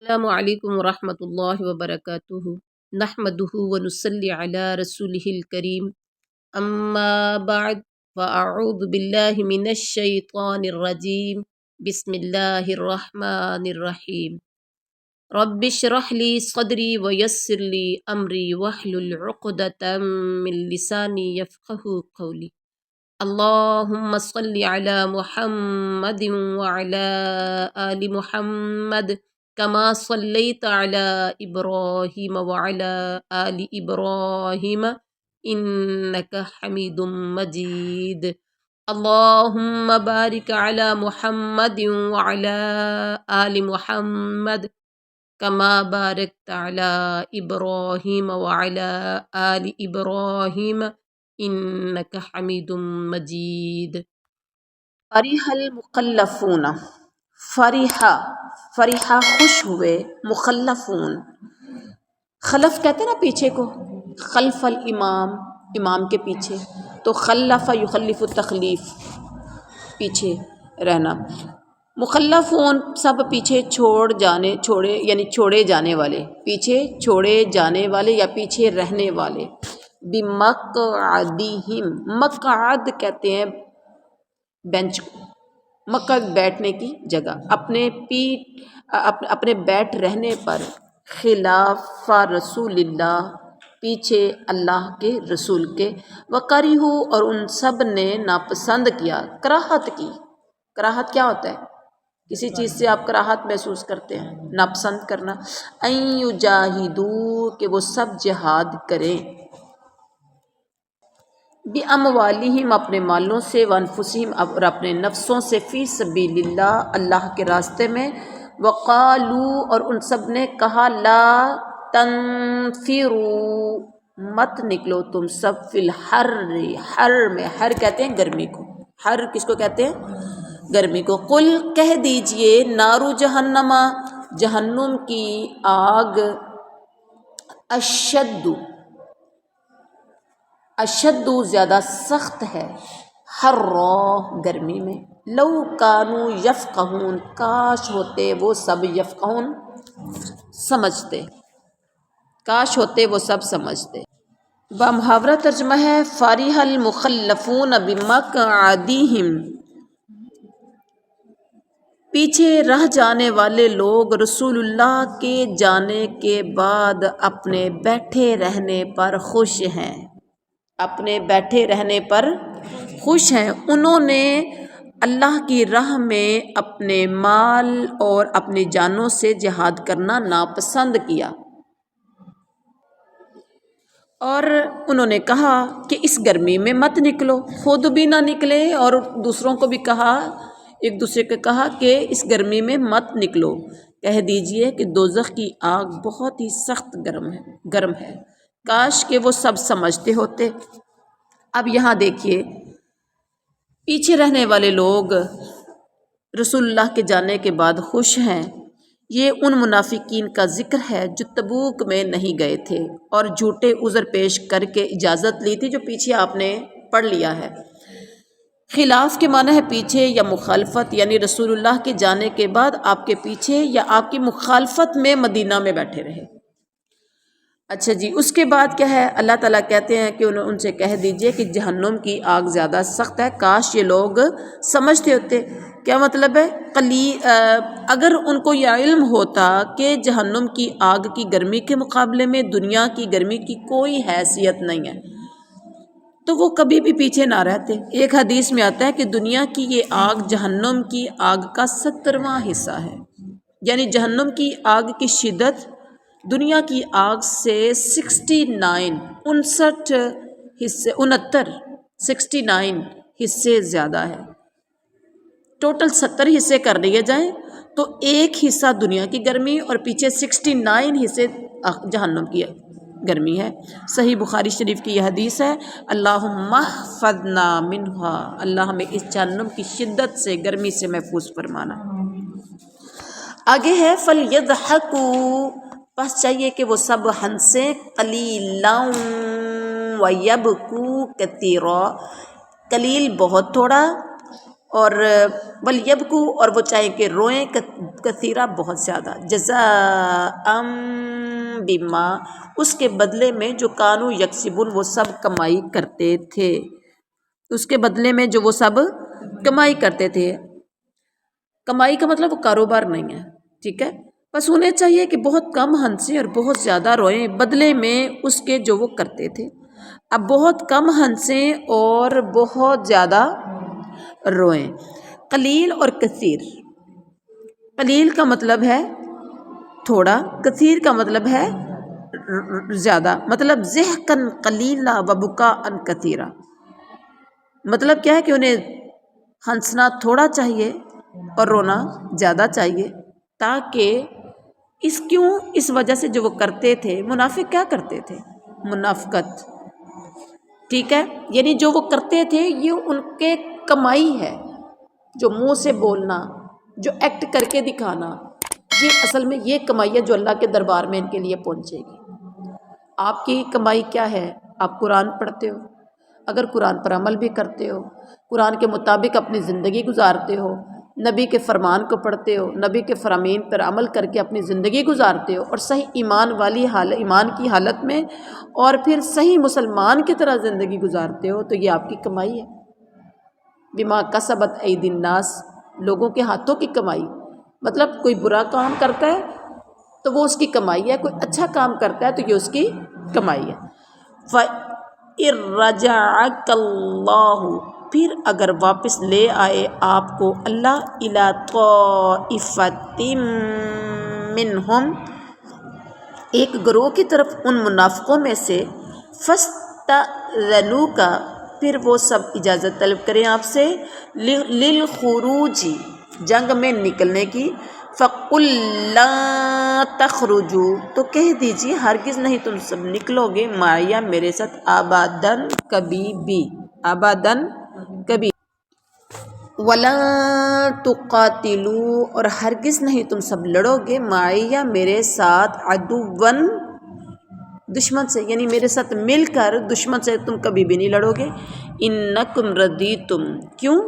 السلام علیکم ورحمۃ اللہ وبرکاتہ نحمدہ ونصلی علی رسولہ الکریم اما بعد فاعوذ باللہ من الشیطان الرجیم بسم اللہ الرحمن الرحیم رب اشرح لی صدری ویسر لی امری واحلل عقدۃ من لسانی یفقہوا قولی اللہم صل علی محمد وعلی آل محمد كما صليت على إبراهيم وعلى آل إبراهيم إنك حميد مجيد اللهم بارك على محمد وعلى آل محمد كما باركت على إبراهيم وعلى آل إبراهيم إنك حميد مجيد فرح المخلفون فرحہ خوش ہوئے، مخلفون خلف کہتے ہیں نا پیچھے کو، خلف الامام امام کے پیچھے، تو خلف یخلف التخلیف پیچھے رہنا، مخلفون سب پیچھے چھوڑے جانے والے، پیچھے چھوڑے جانے والے یا پیچھے رہنے والے، بمقعدہم مقعد کہتے ہیں بینچ کو، مقعد بیٹھنے کی جگہ، اپنے بیٹھ رہنے پر، خلاف رسول اللہ پیچھے اللہ کے رسول کے، وکرہو اور ان سب نے ناپسند کیا، کراہت کی، کراہت کیا ہوتا ہے؟ کسی چیز سے آپ کراہت محسوس کرتے ہیں، ناپسند کرنا، ان یجاہدوا کہ وہ سب جہاد کریں، بِأَمْوَالِهِمْ اپنے مالوں سے، وَأَنفُسِهِمْ اور اپنے نفسوں سے، فی سبیل اللہ اللہ کے راستے میں، وقالوا اور ان سب نے کہا لا تنفروا مت نکلو تم سب فی الحر، حر میں، حر کہتے ہیں گرمی کو، حر کس کو کہتے ہیں؟ گرمی کو، قل کہہ دیجئے نارو جہنم جہنم کی آگ، اشد زیادہ سخت ہے، حرا گرمی میں، لو کانوا یفقہون کاش ہوتے وہ سب یفقہون سمجھتے، کاش ہوتے وہ سب سمجھتے۔ بمحاورہ ترجمہ ہے فرح المخلفون بمقعدہم، پیچھے رہ جانے والے لوگ رسول اللہ کے جانے کے بعد اپنے بیٹھے رہنے پر خوش ہیں، اپنے بیٹھے رہنے پر خوش ہیں، انہوں نے اللہ کی راہ میں اپنے مال اور اپنی جانوں سے جہاد کرنا ناپسند کیا، اور انہوں نے کہا کہ اس گرمی میں مت نکلو، خود بھی نہ نکلے اور دوسروں کو بھی کہا، ایک دوسرے کو کہا کہ اس گرمی میں مت نکلو، کہہ دیجئے کہ دوزخ کی آگ بہت ہی سخت گرم ہے، کاش کہ وہ سب سمجھتے ہوتے۔ اب یہاں دیکھیے، پیچھے رہنے والے لوگ رسول اللہ کے جانے کے بعد خوش ہیں، یہ ان منافقین کا ذکر ہے جو تبوک میں نہیں گئے تھے اور جھوٹے عذر پیش کر کے اجازت لی تھی، جو پیچھے آپ نے پڑھ لیا ہے۔ خلاف کے معنی ہے پیچھے یا مخالفت، یعنی رسول اللہ کے جانے کے بعد آپ کے پیچھے یا آپ کی مخالفت میں مدینہ میں بیٹھے رہے۔ اچھا جی، اس کے بعد کیا ہے؟ اللہ تعالیٰ کہتے ہیں کہ ان سے کہہ دیجئے کہ جہنم کی آگ زیادہ سخت ہے، کاش یہ لوگ سمجھتے ہوتے۔ کیا مطلب ہے؟ اگر ان کو یہ علم ہوتا کہ جہنم کی آگ کی گرمی کے مقابلے میں دنیا کی گرمی کی کوئی حیثیت نہیں ہے، تو وہ کبھی بھی پیچھے نہ رہتے۔ ایک حدیث میں آتا ہے کہ دنیا کی یہ آگ جہنم کی آگ کا 70واں حصہ ہے، یعنی جہنم کی آگ کی شدت دنیا کی آگ سے 69 حصے زیادہ ہے۔ ٹوٹل 70 حصے کر لیے جائیں تو ایک حصہ دنیا کی گرمی اور پیچھے 69 حصے جہنم کی گرمی ہے۔ صحیح بخاری شریف کی یہ حدیث ہے، اللہم احفظنا منہا، اللہ ہمیں اس جہنم کی شدت سے، گرمی سے محفوظ فرمانا۔ آگے ہے فَلْيَضْحَكُوا، بس چاہیے کہ وہ سب ہنسیں، قَلِيلًا وَيَبْكُوا كَثِيرًا، قلیل بہت تھوڑا، اور ولیبکو اور وہ چاہے کہ روئیں کثیرہ بہت زیادہ جزاء بما اس کے بدلے میں جو کانو یکسبون وہ سب کمائی کرتے تھے، اس کے بدلے میں جو وہ سب کمائی کرتے تھے. کمائی کا مطلب وہ کاروبار نہیں ہے، ٹھیک ہے. بس انہیں چاہیے کہ بہت کم ہنسیں اور بہت زیادہ روئیں بدلے میں اس کے جو وہ کرتے تھے. اب بہت کم ہنسیں اور بہت زیادہ روئیں. قلیل اور کثیر، قلیل کا مطلب ہے تھوڑا، کثیر کا مطلب ہے زیادہ. مطلب ضحکاً قلیلا و بکاء کثیرا، مطلب کیا ہے کہ انہیں ہنسنا تھوڑا چاہیے اور رونا زیادہ چاہیے، تاکہ اس وجہ سے جو وہ کرتے تھے. منافق کیا کرتے تھے؟ منافقت، ٹھیک ہے. یعنی جو وہ کرتے تھے یہ ان کے کمائی ہے، جو منہ سے بولنا، جو ایکٹ کر کے دکھانا، یہ اصل میں یہ کمائی ہے جو اللہ کے دربار میں ان کے لیے پہنچے گی. آپ کی کمائی کیا ہے؟ آپ قرآن پڑھتے ہو، اگر قرآن پر عمل بھی کرتے ہو، قرآن کے مطابق اپنی زندگی گزارتے ہو، نبی کے فرمان کو پڑھتے ہو، نبی کے فرامین پر عمل کر کے اپنی زندگی گزارتے ہو، اور صحیح ایمان کی حالت میں اور پھر صحیح مسلمان کی طرح زندگی گزارتے ہو، تو یہ آپ کی کمائی ہے. بما کسبت ایدی الناس، لوگوں کے ہاتھوں کی کمائی. مطلب کوئی برا کام کرتا ہے تو وہ اس کی کمائی ہے، کوئی اچھا کام کرتا ہے تو یہ اس کی کمائی ہے. فَإِن رَجَعَكَ اللَّهُ پھر اگر واپس لے آئے آپ کو اللہ اِلیٰ طَائِفَةٍ مِّنْهُمْ ایک گروہ کی طرف ان منافقوں میں سے، فَاسْتَأْذَنُوكَ پھر وہ سب اجازت طلب کریں آپ سے، لِلْخُرُوجِ جنگ میں نکلنے کی. فَقُلْ لَا تَخْرُجُوا تو کہہ دیجیے ہرگز نہیں تم سب نکلو گے معیّ میرے ساتھ، ابداً کبھی بھی، ابداً کبھی. وَلَا تُقَاتِلُوا اور ہرگز نہیں تم سب لڑو گے معیّ میرے ساتھ، عدوًا دشمن سے، یعنی میرے ساتھ مل کر دشمن سے تم کبھی بھی نہیں لڑو گے. اِنَّکُمْ رَضِیتُمْ کیوں؟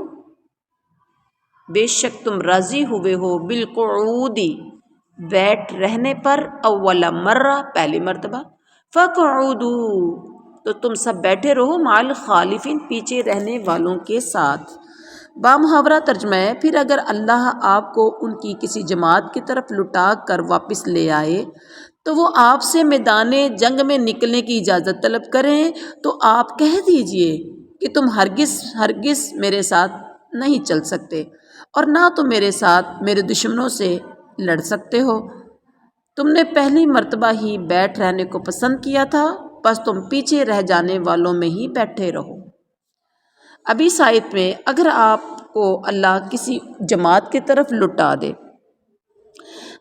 بے شک تم راضی ہوئے ہو، بالقعود بیٹھ رہنے پر، اول مرہ پہلی مرتبہ، فَقْعُدُوا تو تم سب بیٹھے رہو، مع الخالفین پیچھے رہنے والوں کے ساتھ. بامحاورہ ترجمہ ہے، پھر اگر اللہ آپ کو ان کی کسی جماعت کی طرف لٹا کر واپس لے آئے تو وہ آپ سے میدان جنگ میں نکلنے کی اجازت طلب کریں تو آپ کہہ دیجئے کہ تم ہرگز میرے ساتھ نہیں چل سکتے اور نہ تو میرے ساتھ میرے دشمنوں سے لڑ سکتے ہو. تم نے پہلی مرتبہ ہی بیٹھ رہنے کو پسند کیا تھا، بس تم پیچھے رہ جانے والوں میں ہی بیٹھے رہو. ابھی اس آیت میں اگر آپ کو اللہ کسی جماعت کی طرف لٹا دے،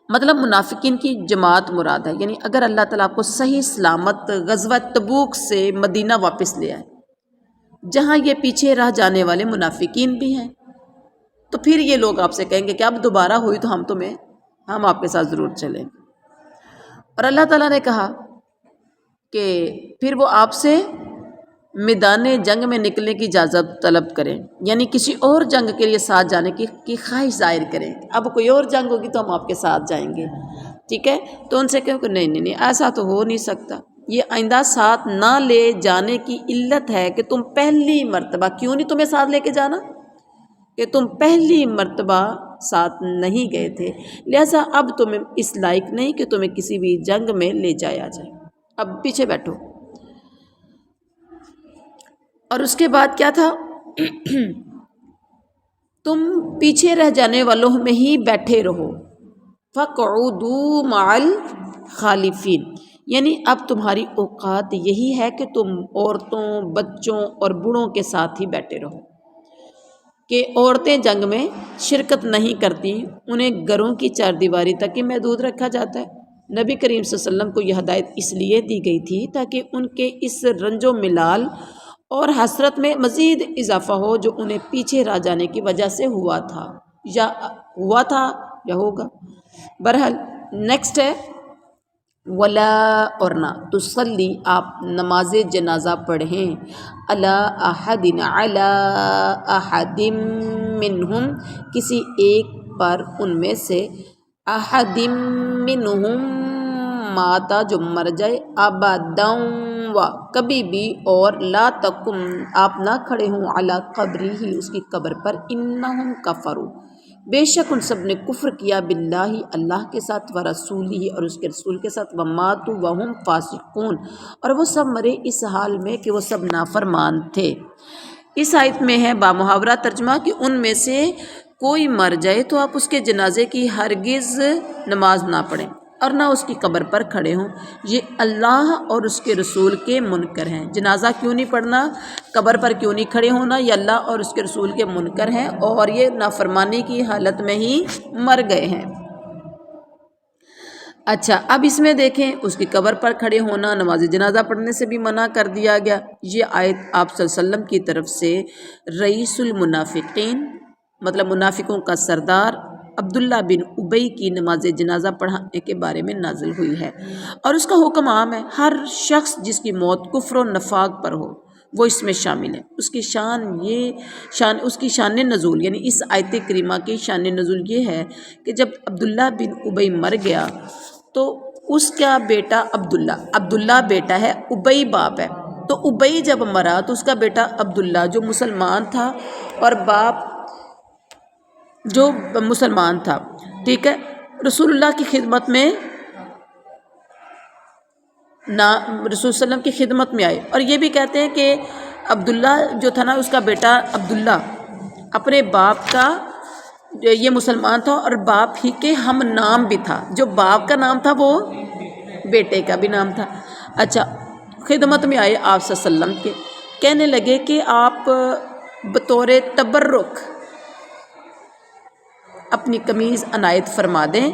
مطلب منافقین کی جماعت مراد ہے، یعنی اگر اللہ تعالیٰ آپ کو صحیح سلامت غزوہ تبوک سے مدینہ واپس لے آئے جہاں یہ پیچھے رہ جانے والے منافقین بھی ہیں، تو پھر یہ لوگ آپ سے کہیں گے کہ اب دوبارہ ہوئی تو ہم آپ کے ساتھ ضرور چلیں. اور اللہ تعالیٰ نے کہا کہ پھر وہ آپ سے میدان جنگ میں نکلنے کی اجازت طلب کریں، یعنی کسی اور جنگ کے لیے ساتھ جانے کی خواہش ظاہر کریں. اب کوئی اور جنگ ہوگی تو ہم آپ کے ساتھ جائیں گے، ٹھیک ہے. تو ان سے کہو کہ نہیں ایسا تو ہو نہیں سکتا. یہ آئندہ ساتھ نہ لے جانے کی علت ہے کہ تم پہلی مرتبہ، کیوں نہیں تمہیں ساتھ لے کے جانا؟ کہ تم پہلی مرتبہ ساتھ نہیں گئے تھے، لہٰذا اب تمہیں اس لائق نہیں کہ تمہیں کسی بھی جنگ میں لے جایا جائے، اب پیچھے بیٹھو. اور اس کے بعد کیا تھا؟ تم پیچھے رہ جانے والوں میں ہی بیٹھے رہو. فَقْعُدُوا مَعَ الْخَالِفِينَ یعنی اب تمہاری اوقات یہی ہے کہ تم عورتوں، بچوں اور بوڑھوں کے ساتھ ہی بیٹھے رہو. کہ عورتیں جنگ میں شرکت نہیں کرتی، انہیں گھروں کی چار دیواری تک ہی محدود رکھا جاتا ہے. نبی کریم صلی اللہ علیہ وسلم کو یہ ہدایت اس لیے دی گئی تھی تاکہ ان کے اس رنج و ملال اور حسرت میں مزید اضافہ ہو جو انہیں پیچھے رہ جانے کی وجہ سے ہوا تھا یا ہوگا. بہرحال نیکسٹ ہے، ولا اور نہ تصلی آپ نماز جنازہ پڑھیں، علی احد منہم کسی ایک پر ان میں سے احد منہم ماتا جو مر جائے ابدا و کبھی بھی اور لا تقم آپ نہ کھڑے ہوں علی قبری ہی اس کی قبر پر انہم کفروا بے شک ان سب نے کفر کیا باللہ اللہ کے ساتھ و رسولہ اور اس کے رسول کے ساتھ وماتوا وہم فاسقون اور وہ سب مرے اس حال میں کہ وہ سب نافرمان تھے۔ اس آیت میں ہے بامحاورہ ترجمہ کہ ان میں سے کوئی مر جائے تو آپ اس کے جنازے کی ہرگز نماز نہ پڑھیں اور نہ اس کی قبر پر کھڑے ہوں، یہ اللہ اور اس کے رسول کے منکر ہیں۔ جنازہ کیوں نہیں پڑھنا، قبر پر کیوں نہیں کھڑے ہونا، یہ اللہ اور اس کے رسول کے منکر ہیں اور یہ نافرمانی کی حالت میں ہی مر گئے ہیں۔ اچھا، اب اس میں دیکھیں اس کی قبر پر کھڑے ہونا، نماز جنازہ پڑھنے سے بھی منع کر دیا گیا۔ یہ آیت آپ صلی اللہ علیہ وسلم کی طرف سے رئیس المنافقین مطلب منافقوں کا سردار عبداللہ بن ابی کی نماز جنازہ پڑھانے کے بارے میں نازل ہوئی ہے، اور اس کا حکم عام ہے، ہر شخص جس کی موت کفر و نفاق پر ہو وہ اس میں شامل ہے۔ اس کی شان نزول یعنی اس آیت کریمہ کی شان نزول یہ ہے کہ جب عبداللہ بن ابی مر گیا تو اس کا بیٹا عبداللہ بیٹا ہے، ابی باپ ہے، تو ابی جب مرا تو اس کا بیٹا عبداللہ جو مسلمان تھا اور باپ جو مسلمان تھا، ٹھیک ہے، رسول اللہ کی خدمت میں رسول صلی اللہ علیہ وسلم کی خدمت میں آئے، اور یہ بھی کہتے ہیں کہ عبداللہ جو تھا نا اس کا بیٹا عبداللہ اپنے باپ کا یہ مسلمان تھا اور باپ ہی کے ہم نام بھی تھا، جو باپ کا نام تھا وہ بیٹے کا بھی نام تھا۔ اچھا، خدمت میں آئے آپ صلی اللہ علیہ وسلم کے، کہنے لگے کہ آپ بطور تبرک اپنی قمیض عنایت فرما دیں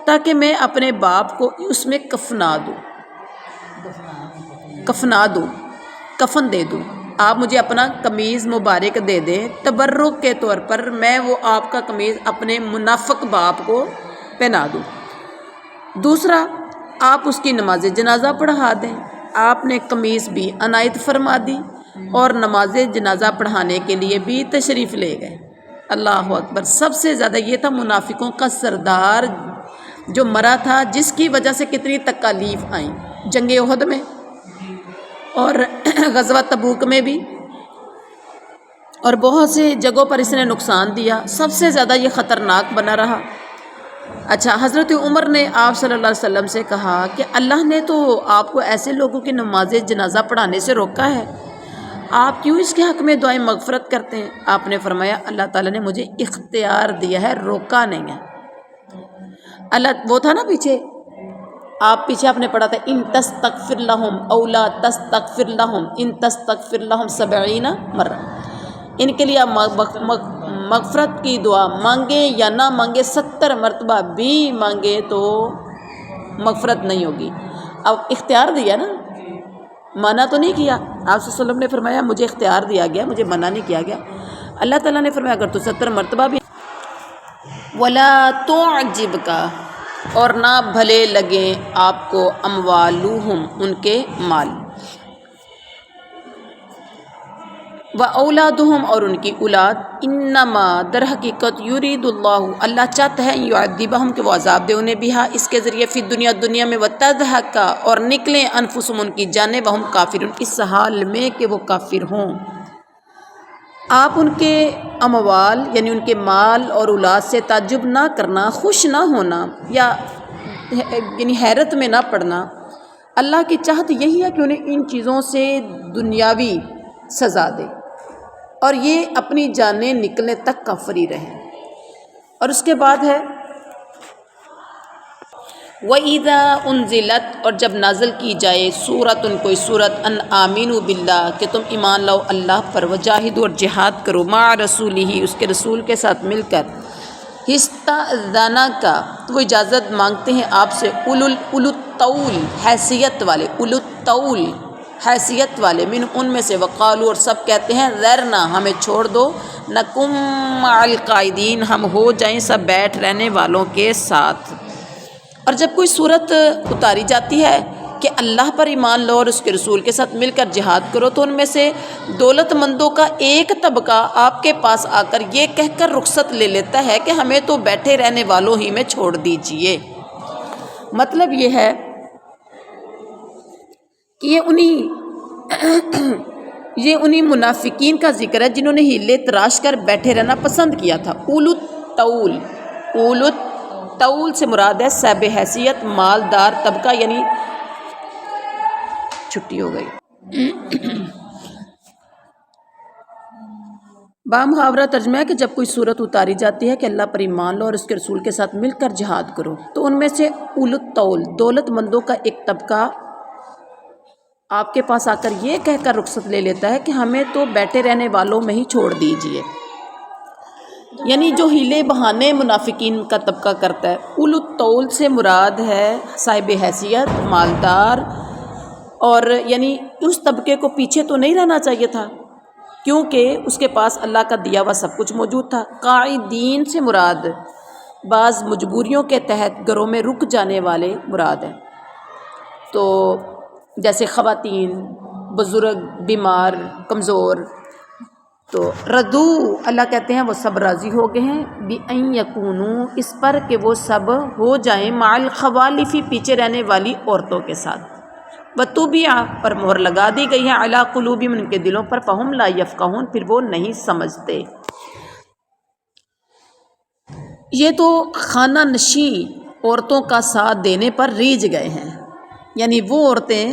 تاکہ میں اپنے باپ کو اس میں کفن دے دوں، آپ مجھے اپنا قمیض مبارک دے دیں تبرک کے طور پر، میں وہ آپ کا قمیض اپنے منافق باپ کو پہنا دوں۔ دوسرا، آپ اس کی نماز جنازہ پڑھا دیں۔ آپ نے قمیض بھی عنایت فرما دی اور نماز جنازہ پڑھانے کے لیے بھی تشریف لے گئے۔ اللہ اکبر، سب سے زیادہ یہ تھا منافقوں کا سردار جو مرا تھا، جس کی وجہ سے کتنی تکالیف آئیں، جنگ احد میں اور غزوہ تبوک میں بھی، اور بہت سے جگہوں پر اس نے نقصان دیا، سب سے زیادہ یہ خطرناک بنا رہا۔ اچھا، حضرت عمر نے آپ صلی اللہ علیہ وسلم سے کہا کہ اللہ نے تو آپ کو ایسے لوگوں کی نماز جنازہ پڑھانے سے روکا ہے، آپ کیوں اس کے حق میں دعائیں مغفرت کرتے ہیں؟ آپ نے فرمایا اللہ تعالیٰ نے مجھے اختیار دیا ہے، روکا نہیں ہے۔ اللہ وہ تھا نا پیچھے، آپ پیچھے آپ نے پڑھا تھا ان تستغفر لہم او لا تستغفر لہم ان تستغفر لہم 70 مرہ، ان کے لیے آپ مغفرت کی دعا مانگیں یا نہ مانگیں، 70 مرتبہ بھی مانگے تو مغفرت نہیں ہوگی۔ اب اختیار دیا نا، منع تو نہیں کیا۔ آپ صلی اللہ علیہ وسلم نے فرمایا مجھے اختیار دیا گیا، مجھے منع نہیں کیا گیا۔ اللہ تعالیٰ نے فرمایا اگر تو 70 مرتبہ بھی ولا تعجبک اور نہ بھلے لگیں آپ کو اموالہم ان کے مال، و اولادہم اور ان کی اولاد، انما در حقیقت یرید اللہ چاہتا ہے یعذبہم کہ وہ عذاب دے انہیں بہا اس کے ذریعے فی دنیا میں، وتضحک اور نکلیں انفسہم ان کی جانیں، وہم کافرون اس حال میں کہ وہ کافر ہوں۔ آپ ان کے اموال یعنی ان کے مال اور اولاد سے تعجب نہ کرنا، خوش نہ ہونا یا یعنی حیرت میں نہ پڑنا، اللہ کی چاہت یہی ہے کہ انہیں ان چیزوں سے دنیاوی سزا دے اور یہ اپنی جانیں نکلنے تک کافری رہیں۔ اور اس کے بعد ہے وَإِذَا أُنزِلَتْ اور جب نازل کی جائے سورۃ کوئی سورت ان آمینوا باللہ کہ تم ایمان لاؤ اللہ پر، وجاہدوا اور جہاد کرو مع رسولہ اس کے رسول کے ساتھ مل کر، استأذنک وہ اجازت مانگتے ہیں آپ سے اولو الطول حیثیت والے، اولو الطول حیثیت والے، من ان میں سے، وقالوا اور سب کہتے ہیں ذرنا ہمیں چھوڑ دو، نکم مع القاعدین ہم ہو جائیں سب بیٹھ رہنے والوں کے ساتھ۔ اور جب کوئی صورت اتاری جاتی ہے کہ اللہ پر ایمان لو اور اس کے رسول کے ساتھ مل کر جہاد کرو، تو ان میں سے دولت مندوں کا ایک طبقہ آپ کے پاس آ کر یہ کہہ کر رخصت لے لیتا ہے کہ ہمیں تو بیٹھے رہنے والوں ہی میں چھوڑ دیجئے۔ مطلب یہ ہے کہ یہ انہی منافقین کا ذکر ہے جنہوں نے ہیلے تراش کر بیٹھے رہنا پسند کیا تھا۔ اولو الطول سے مراد ہے صاحب حیثیت مالدار طبقہ، یعنی چھٹی ہو گئی۔ بامحاورہ ترجمہ ہے کہ جب کوئی صورت اتاری جاتی ہے کہ اللہ پر ایمان لو اور اس کے رسول کے ساتھ مل کر جہاد کرو، تو ان میں سے اولو الطول دولت مندوں کا ایک طبقہ آپ کے پاس آ کر یہ کہہ کر رخصت لے لیتا ہے کہ ہمیں تو بیٹھے رہنے والوں میں ہی چھوڑ دیجئے۔ یعنی جو ہیلے بہانے منافقین کا طبقہ کرتا ہے، اولو الطول سے مراد ہے صاحب حیثیت مالدار، اور یعنی اس طبقے کو پیچھے تو نہیں رہنا چاہیے تھا کیونکہ اس کے پاس اللہ کا دیا ہوا سب کچھ موجود تھا۔ قاعدین سے مراد بعض مجبوریوں کے تحت گھروں میں رک جانے والے مراد ہیں، تو جیسے خواتین، بزرگ، بیمار، کمزور۔ تو ردو اللہ کہتے ہیں وہ سب راضی ہو گئے ہیں بِأَن یکونوا، اس پر کہ وہ سب ہو جائیں مع الخوالف، پیچھے رہنے والی عورتوں کے ساتھ۔ وَطُبِعَ، پر مہر لگا دی گئی ہے علی قلوبہم، ان کے دلوں پر، فہم لا یفقہون، پھر وہ نہیں سمجھتے۔ یہ تو خانہ نشین عورتوں کا ساتھ دینے پر ریجھ گئے ہیں، یعنی وہ عورتیں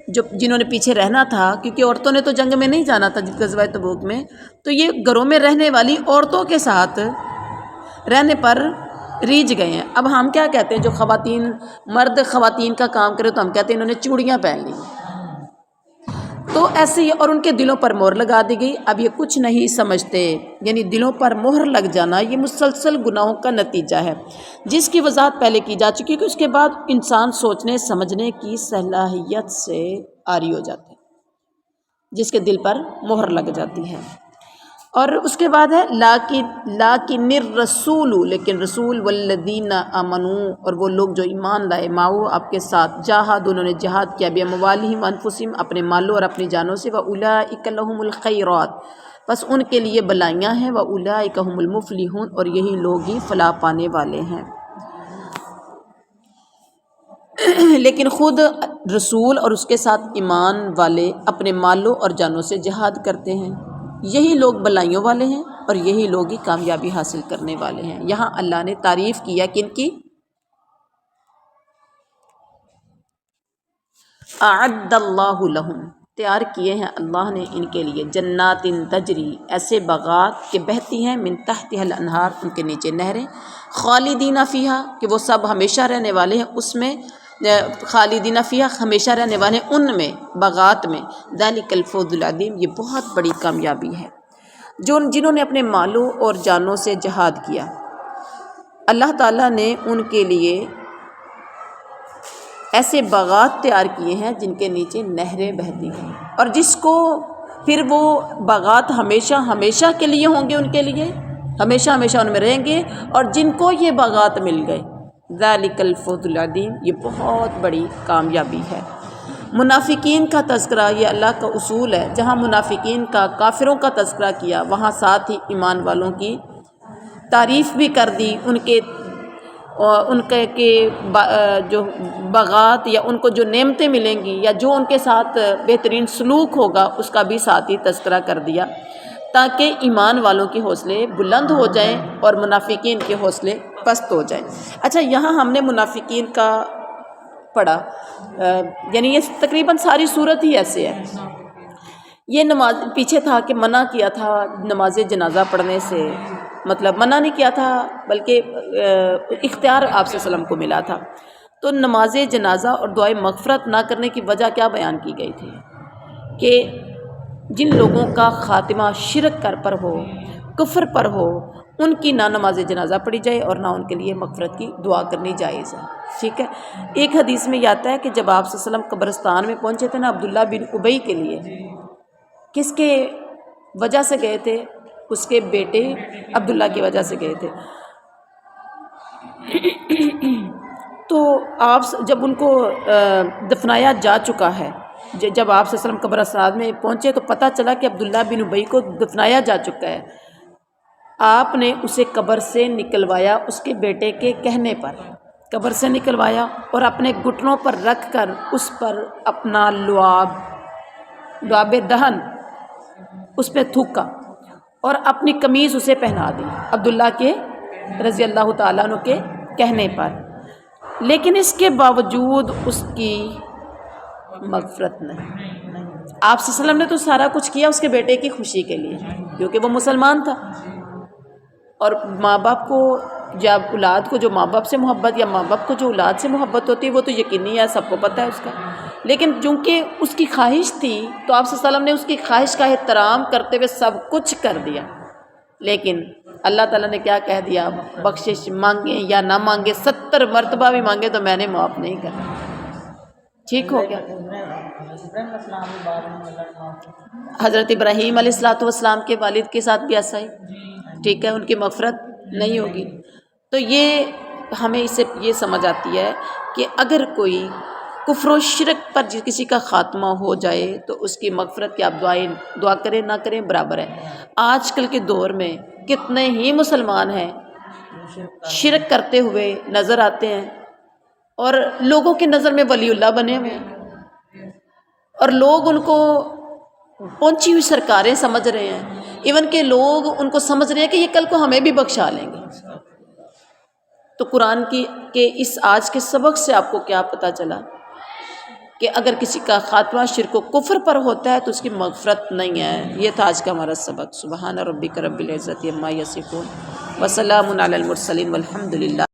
جنہوں نے پیچھے رہنا تھا، کیونکہ عورتوں نے تو جنگ میں نہیں جانا تھا غزوہ تبوک میں، تو یہ گھروں میں رہنے والی عورتوں کے ساتھ رہنے پر ریجھ گئے ہیں۔ اب ہم کیا کہتے ہیں، جو خواتین، مرد خواتین کا کام کرے تو ہم کہتے ہیں انہوں نے چوڑیاں پہن لی، تو ایسے ہی، اور ان کے دلوں پر مہر لگا دی گئی، اب یہ کچھ نہیں سمجھتے، یعنی دلوں پر مہر لگ جانا یہ مسلسل گناہوں کا نتیجہ ہے، جس کی وضاحت پہلے کی جا چکی ہے کہ اس کے بعد انسان سوچنے سمجھنے کی صلاحیت سے عاری ہو جاتا ہے، جس کے دل پر مہر لگ جاتی ہے۔ اور اس کے بعد ہے لیکن الرسول، لیکن رسول، والذین آمنوا، اور وہ لوگ جو ایمان لائے، معه، آپ کے ساتھ، جاہد، انہوں نے جہاد کیا، باموالہم وانفسہم، اپنے مالوں اور اپنی جانوں سے، واولئک لہم الخیرات، بس ان کے لیے بلائیاں ہیں، واولئک هم المفلحون، اور یہی لوگ ہی فلاح پانے والے ہیں۔ لیکن خود رسول اور اس کے ساتھ ایمان والے اپنے مالوں اور جانوں سے جہاد کرتے ہیں، یہی لوگ بلائیوں والے ہیں اور یہی لوگ ہی کامیابی حاصل کرنے والے ہیں۔ یہاں اللہ نے تعریف کیا کن کی؟ اعد اللہ لہم، تیار کیے ہیں اللہ نے ان کے لیے، جنات تجری، ایسے باغات کہ بہتی ہیں، من تحتها الانہار، ان کے نیچے نہریں، خالدین فیہا، کہ وہ سب ہمیشہ رہنے والے ہیں اس میں، خالدین فیہا، ہمیشہ رہنے والے ہیں ان میں، باغات میں، ذالک الفوز العظیم، یہ بہت بڑی کامیابی ہے۔ جنہوں نے اپنے مالوں اور جانوں سے جہاد کیا، اللہ تعالیٰ نے ان کے لیے ایسے باغات تیار کیے ہیں جن کے نیچے نہریں بہتی ہیں، اور جس کو پھر وہ باغات ہمیشہ ہمیشہ کے لیے ہوں گے، ان کے لیے ہمیشہ ہمیشہ ان میں رہیں گے، اور جن کو یہ باغات مل گئے، ذالک الفوز العظیم، یہ بہت بڑی کامیابی ہے۔ منافقین کا تذکرہ، یہ اللہ کا اصول ہے، جہاں منافقین کا، کافروں کا تذکرہ کیا، وہاں ساتھ ہی ایمان والوں کی تعریف بھی کر دی، ان کے جو باغات یا ان کو جو نعمتیں ملیں گی یا جو ان کے ساتھ بہترین سلوک ہوگا اس کا بھی ساتھ ہی تذکرہ کر دیا، تاکہ ایمان والوں کے حوصلے بلند ہو جائیں اور منافقین کے حوصلے پست ہو جائیں۔ اچھا، یہاں ہم نے منافقین کا پڑھا، یعنی یہ تقریباً ساری صورت ہی ایسے ہے۔ یہ نماز پیچھے تھا کہ منع کیا تھا نماز جنازہ پڑھنے سے، مطلب منع نہیں کیا تھا بلکہ اختیار آپ صلی اللہ علیہ وسلم کو ملا تھا، تو نماز جنازہ اور دعائے مغفرت نہ کرنے کی وجہ کیا بیان کی گئی تھی کہ جن لوگوں کا خاتمہ شرک پر ہو، کفر پر ہو، ان کی نہ نماز جنازہ پڑھی جائے اور نہ ان کے لیے مغفرت کی دعا کرنی جائز ہے، ٹھیک ہے۔ ایک حدیث میں یہ آتا ہے کہ جب آپ صلی اللہ علیہ وسلم قبرستان میں پہنچے تھے نا عبداللہ بن ابی کے لیے، کس کے وجہ سے گئے تھے؟ اس کے بیٹے عبداللہ کی وجہ سے گئے تھے۔ تو آپ جب ان کو دفنایا جا چکا ہے، جب آپ صلی اللہ علیہ وسلم قبر اسرار میں پہنچے تو پتہ چلا کہ عبداللہ بن ابی کو دفنایا جا چکا ہے، آپ نے اسے قبر سے نکلوایا، اس کے بیٹے کے کہنے پر قبر سے نکلوایا اور اپنے گھٹنوں پر رکھ کر اس پر اپنا لعاب دہن اس پہ تھوکا اور اپنی قمیض اسے پہنا دی عبداللہ کے رضی اللہ تعالیٰ عنہ کے کہنے پر، لیکن اس کے باوجود اس کی مغفرت نہیں۔ آپ صلی اللہ علیہ وسلم نے تو سارا کچھ کیا اس کے بیٹے کی خوشی کے لیے، کیونکہ وہ مسلمان تھا، اور ماں باپ کو جب اولاد کو جو ماں باپ سے محبت یا ماں باپ کو جو اولاد سے محبت ہوتی ہے وہ تو یقینی ہے، سب کو پتہ ہے اس کا، لیکن چونکہ اس کی خواہش تھی تو آپ صلی اللہ علیہ وسلم نے اس کی خواہش کا احترام کرتے ہوئے سب کچھ کر دیا، لیکن اللہ تعالیٰ نے کیا کہہ دیا، بخشش مانگیں یا نہ مانگیں، 70 مرتبہ بھی مانگے تو میں نے معاف نہیں کرنا۔ ٹھیک ہو گیا۔ حضرت ابراہیم علیہ السلام کے والد کے ساتھ بھی ایسا ہی، ٹھیک ہے، ان کی مغفرت نہیں ہوگی۔ تو یہ ہمیں اس سے یہ سمجھ آتی ہے کہ اگر کوئی کفر و شرک پر کسی کا خاتمہ ہو جائے تو اس کی مغفرت کی آپ دعا کریں نہ کریں برابر ہے۔ آج کل کے دور میں کتنے ہی مسلمان ہیں شرک کرتے ہوئے نظر آتے ہیں اور لوگوں کی نظر میں ولی اللہ بنے ہوئے ہیں، اور لوگ ان کو پہنچی ہوئی سرکاریں سمجھ رہے ہیں، ایون کہ لوگ ان کو سمجھ رہے ہیں کہ یہ کل کو ہمیں بھی بخشا لیں گے۔ تو قرآن کے اس آج کے سبق سے آپ کو کیا پتہ چلا کہ اگر کسی کا خاتمہ شرک و کفر پر ہوتا ہے تو اس کی مغفرت نہیں ہے۔ یہ تھا آج کا ہمارا سبق۔ سبحان ربک رب العزت عما یصفون وسلام علی المرسلین والحمد للہ۔